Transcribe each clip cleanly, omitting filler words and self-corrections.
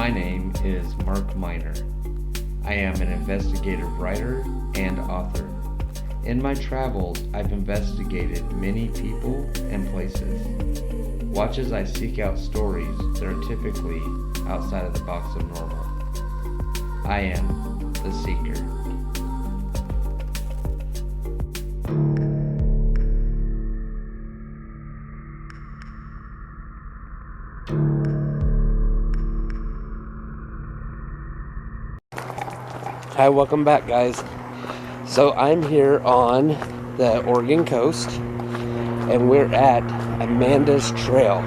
My name is Mark Miner. I am an investigative writer and author. In my travels, I've investigated many people and places. Watch as I seek out stories that are typically outside of the box of normal. I am the Seeker. Hi, welcome back, guys. So I'm here on the Oregon coast, and we're at Amanda's Trail.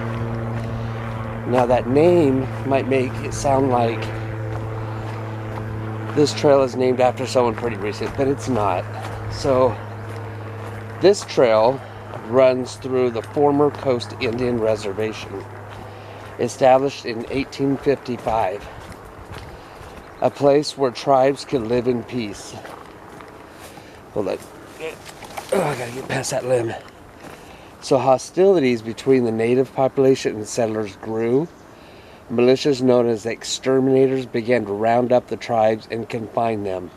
Now that name might make it sound like this trail is named after someone pretty recent, but it's not. So this trail runs through the former Coast Indian Reservation, established in 1855. A place where tribes could live in peace. Hold on. Oh, I gotta get past that limb. So hostilities between the native population and settlers grew. Militias known as exterminators began to round up the tribes and confine them.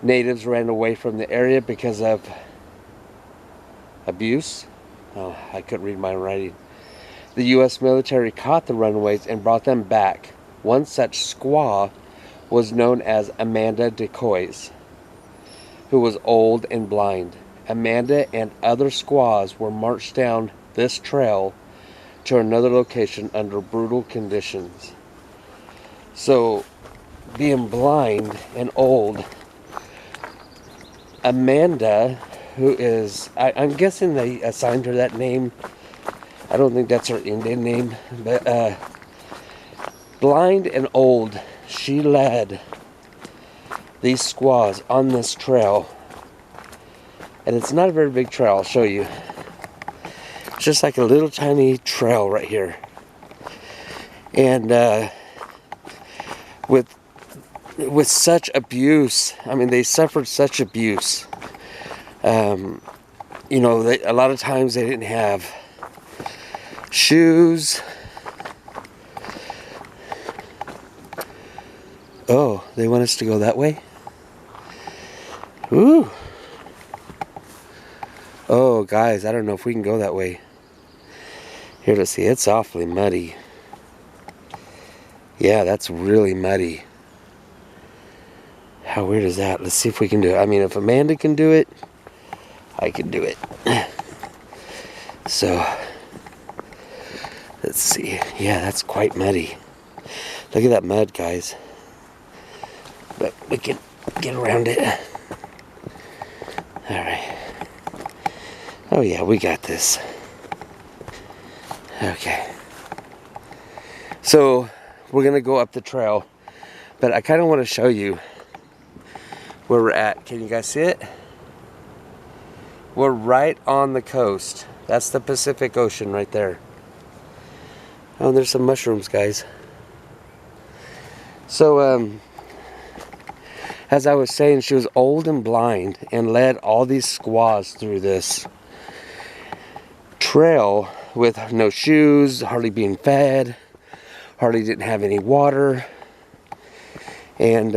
Natives ran away from the area because of abuse. Oh, I couldn't read my writing. The U.S. military caught the runaways and brought them back. One such squaw was known as Amanda Decoys, who was old and blind. Amanda and other squaws were marched down this trail to another location under brutal conditions. So, being blind and old, Amanda, who is, I'm guessing they assigned her that name. I don't think that's her Indian name, but blind and old, she led these squaws on this trail. And it's not a very big trail, I'll show you. It's just like a little tiny trail right here. And with such abuse, I mean, they suffered such abuse. You know, a lot of times they didn't have shoes. Oh, they want us to go that way? Ooh. Oh, guys, I don't know if we can go that way. Here, let's see. It's awfully muddy. Yeah, that's really muddy. How weird is that? Let's see if we can do it. I mean, if Amanda can do it, I can do it. So, let's see. Yeah, that's quite muddy. Look at that mud, guys. But we can get around it. Alright. Oh yeah, we got this. Okay. So, we're going to go up the trail. But I kind of want to show you where we're at. Can you guys see it? We're right on the coast. That's the Pacific Ocean right there. Oh, and there's some mushrooms, guys. So, as I was saying, she was old and blind and led all these squaws through this trail with no shoes, hardly being fed, hardly didn't have any water. And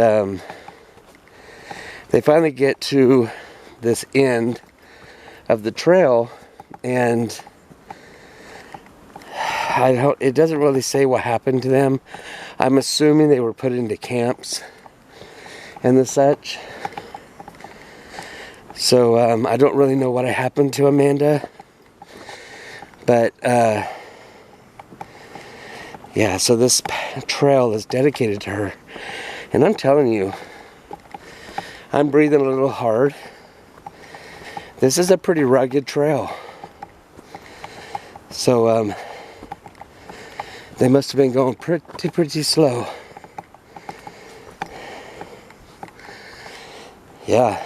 they finally get to this end of the trail, and it doesn't really say what happened to them. I'm assuming they were put into camps and the such. So I don't really know what happened to Amanda, but yeah, so this trail is dedicated to her. And I'm telling you, I'm breathing a little hard. This is a pretty rugged trail. So they must have been going pretty slow. Yeah,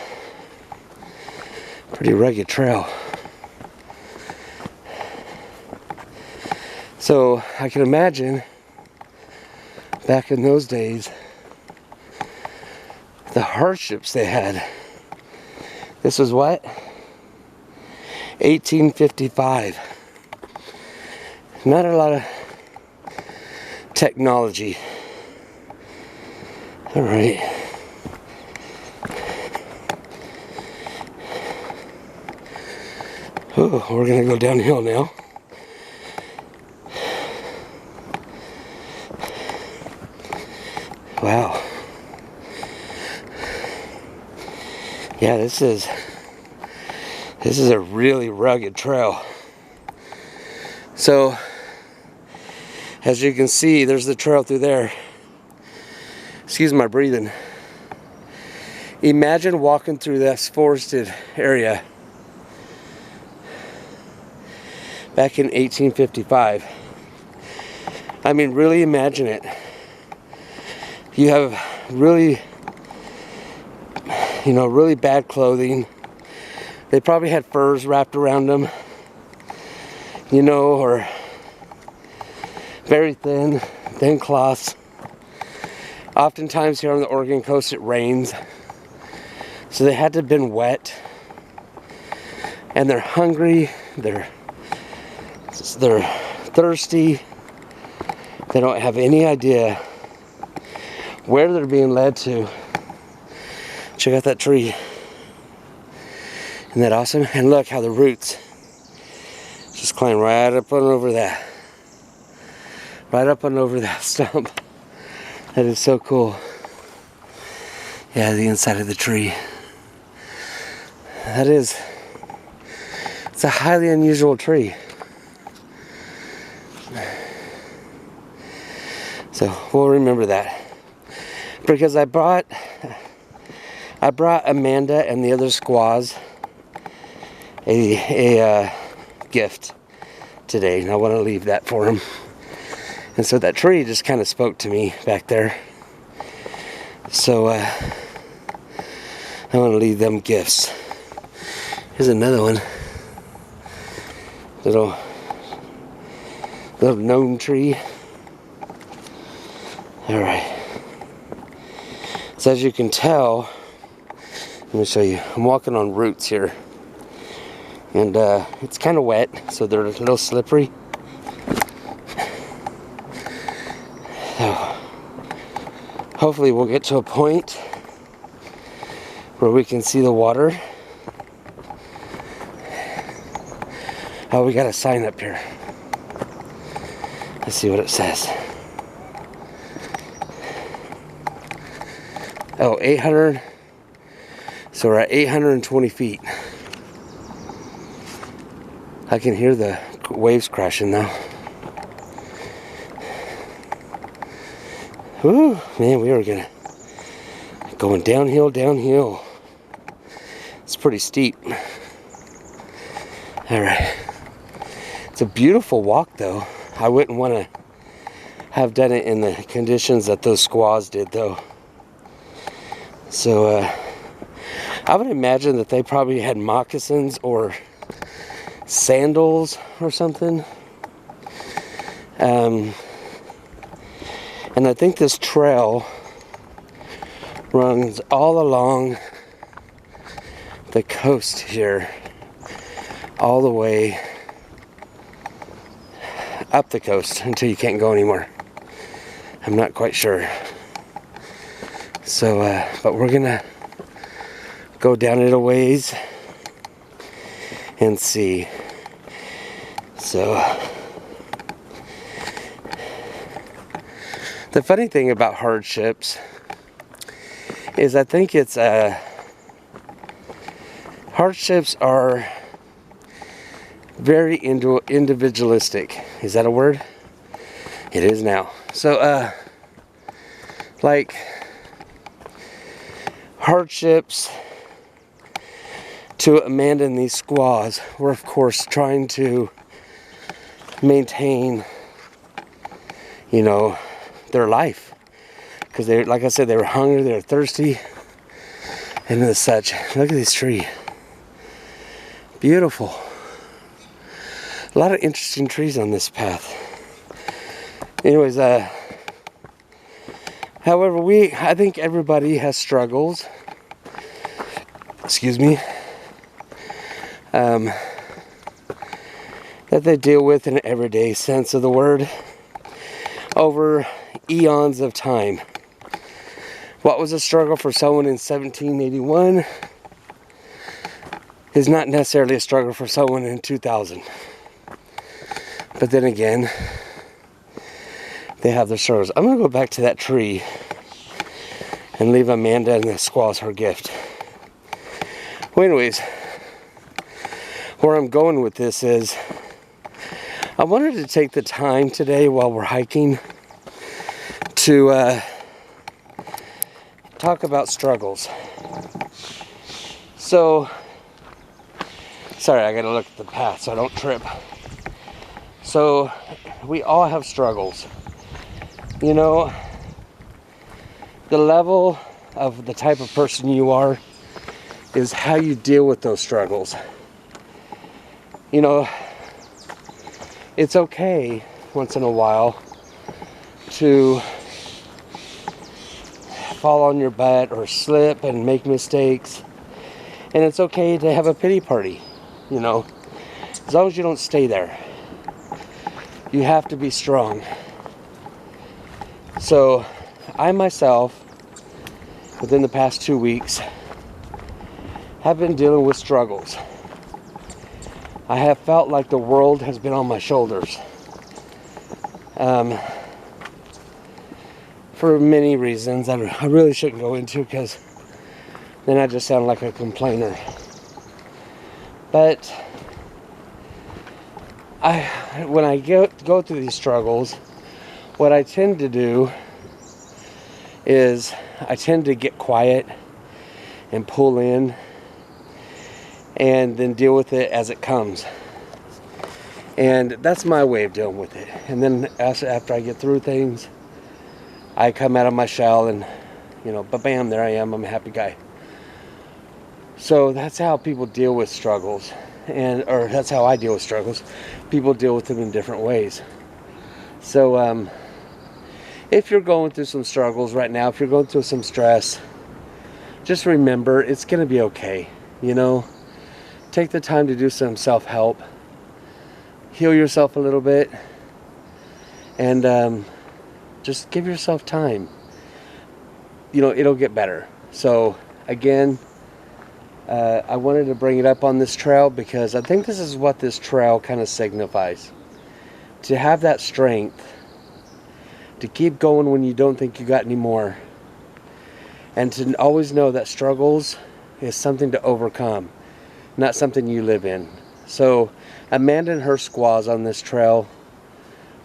pretty rugged trail. So I can imagine back in those days the hardships they had. This was what? 1855. Not a lot of technology. All right. Oh, we're gonna go downhill now. Wow. Yeah, this is a really rugged trail. So, as you can see, there's the trail through there. Excuse my breathing. Imagine walking through this forested area back in 1855. I mean, really imagine it. You have really bad clothing. They probably had furs wrapped around them, or very thin cloths. Oftentimes here on the Oregon coast it rains, so they had to have been wet, and they're hungry, they're thirsty, they don't have any idea where they're being led to. Check out that tree. Isn't that awesome? And look how the roots just climb right up and over that. Right up and over that stump. That is so cool. Yeah, the inside of the tree. It's a highly unusual tree. So we'll remember that. Because I brought Amanda and the other squaws a gift today, and I want to leave that for them. And so that tree just kind of spoke to me back there. So I want to leave them gifts. Here's another one. Little gnome tree. All right. So as you can tell, let me show you. I'm walking on roots here. And it's kind of wet, so they're a little slippery. So, hopefully we'll get to a point where we can see the water. Oh, we got a sign up here. Let's see what it says. Oh, 800. So we're at 820 feet. I can hear the waves crashing now. Whew, man, we are going downhill. It's pretty steep. All right. It's a beautiful walk, though. I wouldn't want to have done it in the conditions that those squaws did, though. So, I would imagine that they probably had moccasins or sandals or something. And I think this trail runs all along the coast here, all the way up the coast until you can't go anymore. I'm not quite sure. So, but we're gonna go down it a ways and see. So, the funny thing about hardships is I think it's hardships are very individualistic. Is that a word? It is now. So, like hardships to Amanda and these squaws were, of course, trying to maintain, their life. Because they, like I said, they were hungry, they were thirsty, and the such. Look at this tree. Beautiful. A lot of interesting trees on this path. Anyways, however, I think everybody has struggles. Excuse me. That they deal with in an everyday sense of the word over eons of time. What was a struggle for someone in 1781 is not necessarily a struggle for someone in 2000. But then again, they have their struggles. I'm going to go back to that tree and leave Amanda and the squaws her gift. Well, anyways, where I'm going with this is I wanted to take the time today while we're hiking to talk about struggles. So, sorry, I gotta look at the path so I don't trip. So, we all have struggles. You know, the level of the type of person you are is how you deal with those struggles. You know, it's okay once in a while to fall on your butt or slip and make mistakes. And it's okay to have a pity party, you know, as long as you don't stay there. You have to be strong. So, I myself, within the past 2 weeks, have been dealing with struggles. I have felt like the world has been on my shoulders. For many reasons I really shouldn't go into, because then I just sound like a complainer. But when I go through these struggles, what I tend to do is I tend to get quiet and pull in and then deal with it as it comes. And that's my way of dealing with it. And then after I get through things, I come out of my shell and, you know, bam, there I am. I'm a happy guy. So that's how people deal with struggles, or that's how I deal with struggles. People deal with them in different ways. So if you're going through some struggles right now, if you're going through some stress, just remember it's going to be okay. You know, take the time to do some self-help, heal yourself a little bit, and just give yourself time. You know, it'll get better. So again, I wanted to bring it up on this trail because I think this is what this trail kind of signifies. To have that strength, to keep going when you don't think you got any more, and to always know that struggles is something to overcome, not something you live in. So Amanda and her squaws on this trail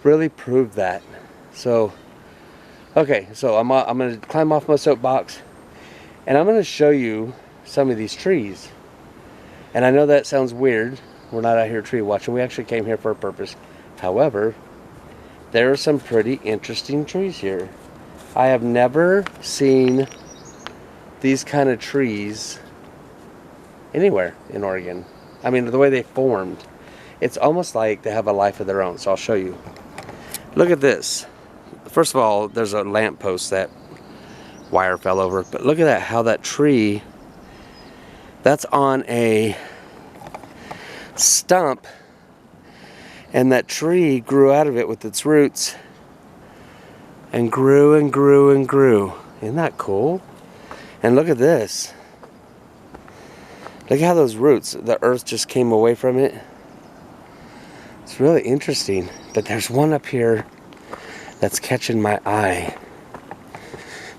really proved that. So, okay, so I'm going to climb off my soapbox, and I'm going to show you some of these trees. And I know that sounds weird. We're not out here tree watching. We actually came here for a purpose. However, there are some pretty interesting trees here. I have never seen these kind of trees anywhere in Oregon. I mean, the way they formed, it's almost like they have a life of their own. So I'll show you. Look at this. First of all, there's a lamppost that wire fell over. But look at that, how that tree, that's on a stump, and that tree grew out of it with its roots and grew and grew and grew. Isn't that cool? And look at this. Look how those roots, the earth just came away from it. It's really interesting. But there's one up here that's catching my eye.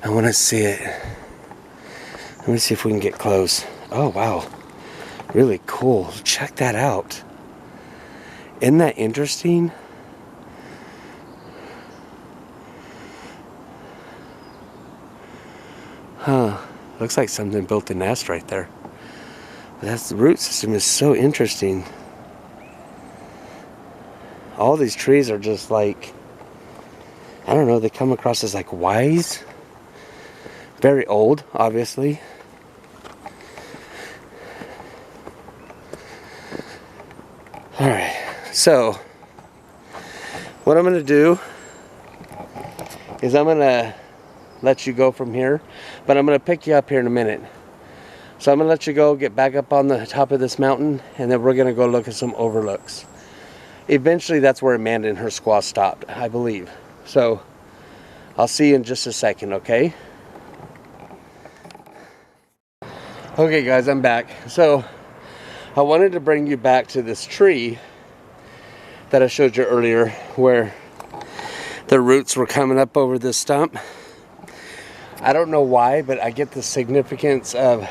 I want to see it. Let me see if we can get close. Oh, wow. Really cool. Check that out. Isn't that interesting? Huh. Looks like something built a nest right there. That's the root system is so interesting. All these trees are just like, I don't know, they come across as like wise. Very old, obviously. Alright, so what I'm going to do is I'm going to let you go from here, but I'm going to pick you up here in a minute. So I'm going to let you go, get back up on the top of this mountain, and then we're going to go look at some overlooks. Eventually that's where Amanda and her squaw stopped, I believe. So I'll see you in just a second, okay? Okay guys, I'm back. So I wanted to bring you back to this tree that I showed you earlier where the roots were coming up over this stump. I don't know why, but I get the significance of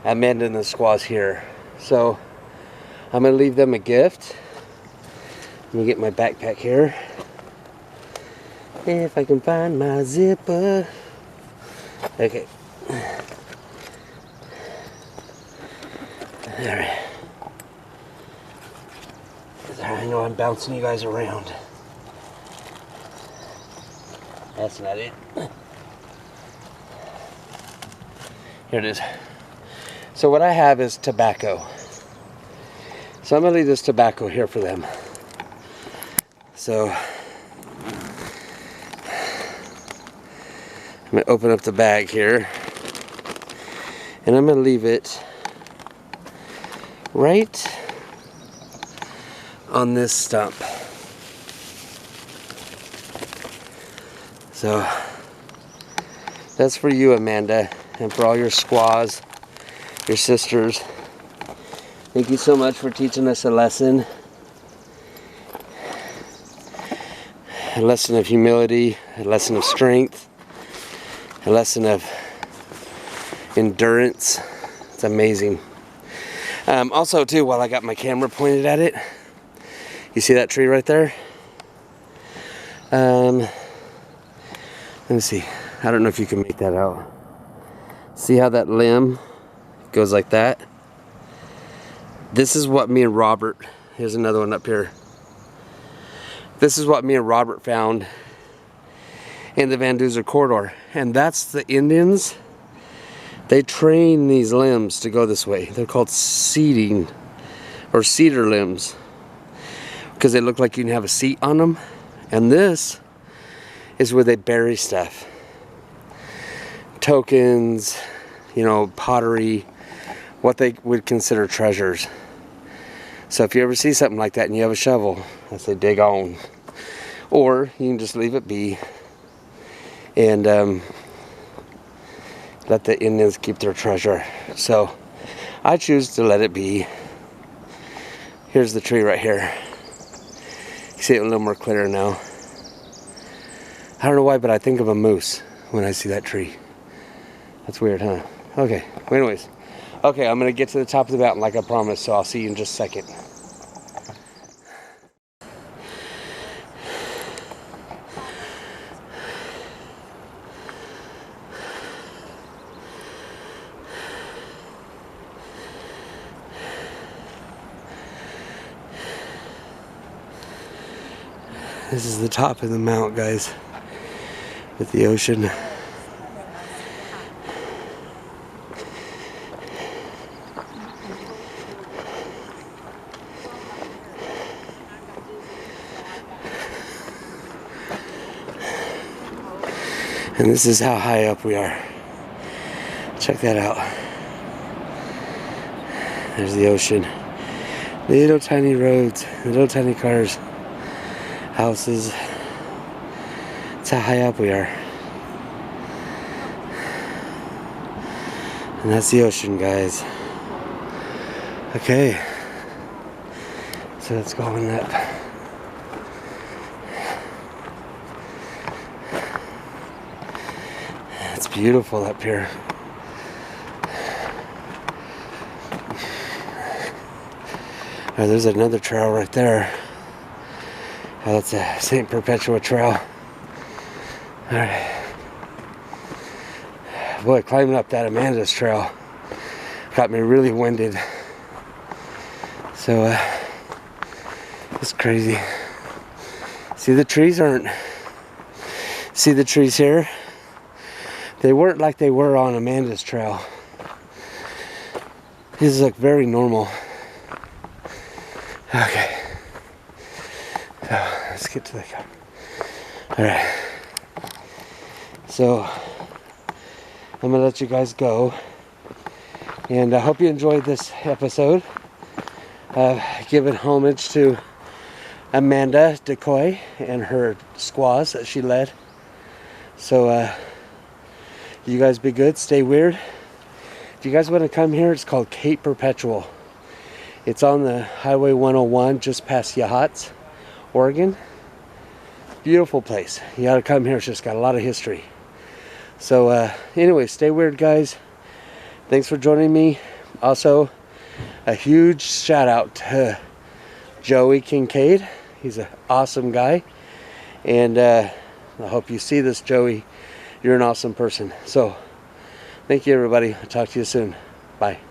Amanda and the squaws here. So I'm gonna leave them a gift. Let me get my backpack here. If I can find my zipper. Okay. Alright. I know I'm bouncing you guys around. That's not it. Here it is. So what I have is tobacco. So I'm gonna leave this tobacco here for them. So I'm gonna open up the bag here and I'm gonna leave it right on this stump. So that's for you, Amanda, and for all your squaws, your sisters. Thank you so much for teaching us a lesson. A lesson of humility, a lesson of strength, a lesson of endurance. It's amazing. Also too, while I got my camera pointed at it, you see that tree right there? Let me see. I don't know if you can make that out. See how that limb goes like that? This is what me and Robert, here's another one up here. This is what me and Robert found in the Van Duzer corridor. And that's the Indians. They train these limbs to go this way. They're called seeding or cedar limbs because they look like you can have a seat on them. And this is where they bury stuff. Tokens, you know, pottery, what they would consider treasures. So if you ever see something like that and you have a shovel, I say dig on. Or you can just leave it be and let the Indians keep their treasure. So I choose to let it be. Here's the tree right here. You see it a little more clear now. I don't know why, but I think of a moose when I see that tree. That's weird, huh? Okay, well, anyways. Okay, I'm gonna get to the top of the mountain like I promised, so I'll see you in just a second. This is the top of the mount, guys, with the ocean. And this is how high up we are. Check that out. There's the ocean. Little tiny roads, little tiny cars. Houses. That's how high up we are. And that's the ocean, guys. Okay. So let's go on up. It's beautiful up here. Oh, there's another trail right there. Oh, that's a St. Perpetua trail. Alright. Boy, climbing up that Amanda's trail got me really winded. So, it's crazy. See, the trees aren't... See the trees here? They weren't like they were on Amanda's trail. These look very normal. Okay. So, let's get to the car. Alright. So, I'm going to let you guys go. And I hope you enjoyed this episode. Giving homage to Amanda Decoy and her squaws that she led. So, you guys be good. Stay weird. if you guys want to come here, it's called Cape Perpetual. It's on the Highway 101 just past Yachts, Oregon. Beautiful place. You gotta come here. It's just got a lot of history. So anyway, stay weird, guys. Thanks for joining me. Also, a huge shout out to Joey Kincaid. He's an awesome guy. And I hope you see this, Joey. You're an awesome person. So, thank you, everybody. I'll talk to you soon. Bye.